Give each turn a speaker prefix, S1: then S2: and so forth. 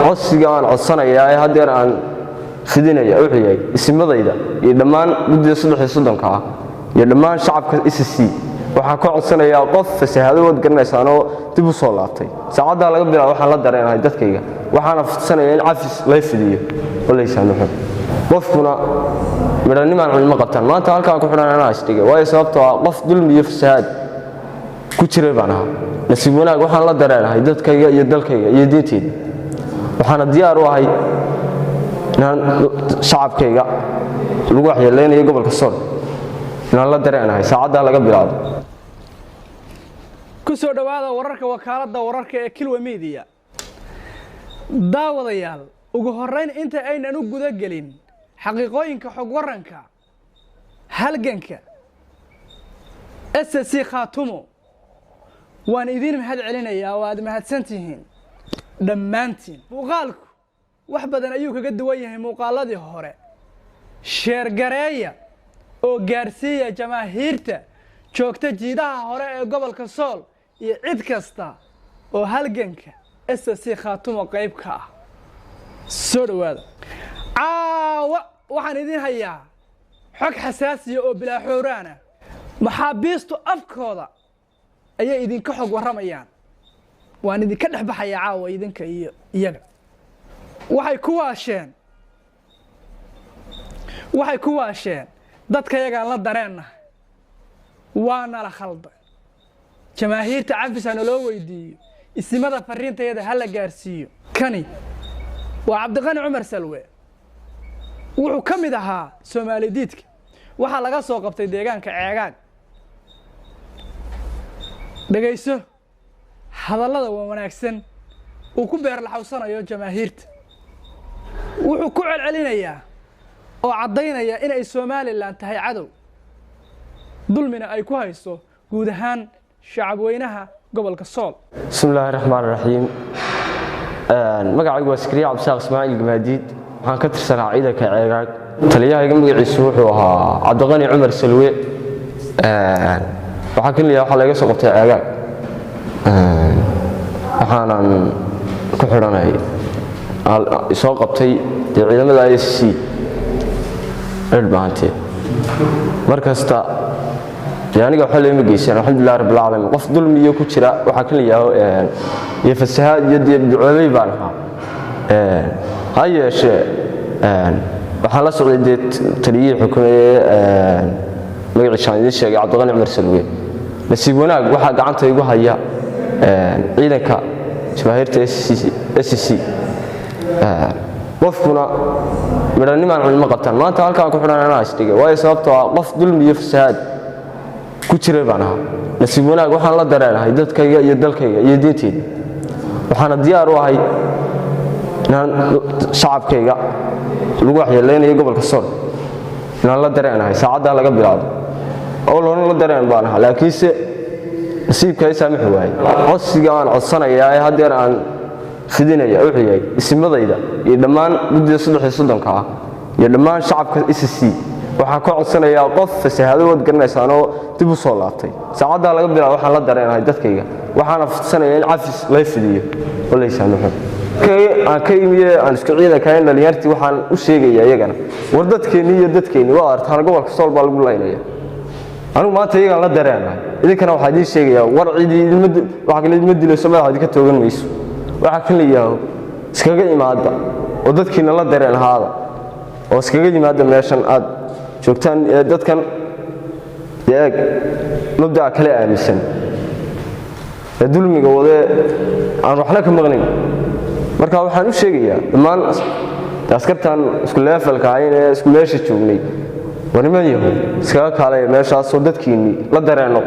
S1: codsiga aan codsanayaa ee hadeer aan fidinaya wuxuu yahay ismadayda iyo dhammaan guddiga 3 ah iyo dhammaan shacabka SSC waxa ka codsanayaa qof fasahaado wad garanaysan oo dib u soo laabtay saacada laga bilaabo waxaan la dareenahay dadkayga waxaana fidsanayaa in cafis la fidiyo oo la ysaamaxo qofkuna midanimaan cilmi qabtaan maanta halkaan ku xidhan anaa isdhigay waayo sababtoo ah qof dulmi iyo fasahaad ku jiray baan ahaa nasiib wanaag waxaan la dareenahay dadkayga iyo dalkayga iyo diinteyda waxaana diyaar u ahay inaan shacabkayga lagu waxyeeleynayo gobolka Sool inaan la dareenahay saacada laga bilaabo
S2: ku soo dhawaada wararka wakaaladda wararka ee Kilwa Media daawadayaal ugu horeyn inta aynan u guda gelin xaqiiqooyinka xog waranka halganka SSC Khaatumo waan idin mahad celinayaa oo aad mahadsantihiin dhammaantiin muuqaalku wax badan ayuu kaga duwan yahay muuqaaladii hore sheer gareeya oo gaarsiiya jamaahiirta joogta jiidaha hore ee gobolka Sool iyo cid kasta oo halganka SSC Khaatumo qayb ka ah soo dhawaada waxaan idin hayaa xog xasaasi ah oo bilaa xoorana maxaabiistu afkooda ayay idinka xog waramayaan waan idinka dhaxbaxaya caawa idinka iyo iyaga waxay ku waasheen dadka iyaga la dareenna waana la khaldan jamaahiirta cafisana loo weydiiyo ismada fariintayada hala gaarsiiyo kani waa Cabdiqani Cumar Salwe wuxuu kamid ahaa Soomaalidiidka waxa laga soo qabtay deegaanka Ceegaag dhageyso hadallada wanaagsan uu ku beer la xawsanayo jamaahiirta wuxuu ku celcelinayaa oo cadeynaya in ay Soomaaliland tahay cadow dulmina ay ku hayso guud ahaan shacab weynaha gobolka Sool
S1: bismillaahir rahmaanir rahiim magacaygu waa Iskariya Cabdisaaq Ismaaciil Gamaadiid waxaan ka tirsanaa ciidanka Ceegaag taliyahayga magaciisu wuxuu ahaa Cabdiqani Cumar Salwe waxaan kaliya waxa laga soo qabtay Ceegaag waxaanan ku xidhanay soo qabtay ciidamada ISC ilbaantii markasta aniga waxa leeyma geeysan alxamdulillah rabbil alamin qof dulmiyo ku jira waxa kaliya iyo fasahaad iyo ducooday baan hayeeshe waxaan la socday taliyay xukumayay magaciisa idin sheegay Cabdiqani Cumar Salwe nasiib wanaag waxa gacanta igu haya ciidanka jamaahiirta SSC qofkuna midanimaan cilmi qabtaan maanta halkaan ku xidhan anaa isdhigay waayo sababtoo ah qof dulmi iyo fasahaad ku jiray baan ahaa nasiib wanaag waxaan la dareenahay dadkayga iyo dalkayga iyo diinteyda waxaana diyaar u ahay inaan shacabkayga lagu waxyeeleynayo gobolka Sool inaan la dareenahay saacada laga bilaabo oo loona la dareen baan ahaa laakiinse nasiibka ay saamaxay waayay codsiga aan codsanayaa ee hadeer aan fidinaya wuxuu yahay ismadayda iyo dhammaan guddiga 3 ah iyo dhammaan shacabka SSC waxa ka codsanayaa qof fasahaado wad garanaysan oo dib u soo laabtay saacada laga bilaabo waxaan la dareenahay dadkayga waxaana fidsanayaa in cafis la fidiyo oo la ysaamaxo aan ka imiye aan isku ciidanka in dhalinyartii waxaan u sheegayaa iyagana war dadkeeni waa artaan gobolka Sool baa lagu laynaya anigu maanta iyaga la dareenahay idinkana waxa idin sheegayaa war ciidii waxa kale ma dilayso madaxa idinka toogan mayso waxa kaliya iskaga imaada oo dadkiina la dareen haada oo iskaga yimaada meeshan aad joogtaan dadkan yeeg mabda kale aaminsan dulmiga wada aan waxna ka maqnayn marka waxaan u sheegayaa dhammaan askartan isku leefalka ayna isku meesha joognay warimayo iskaga kaalay meeshaas oo dadkiini la dareeno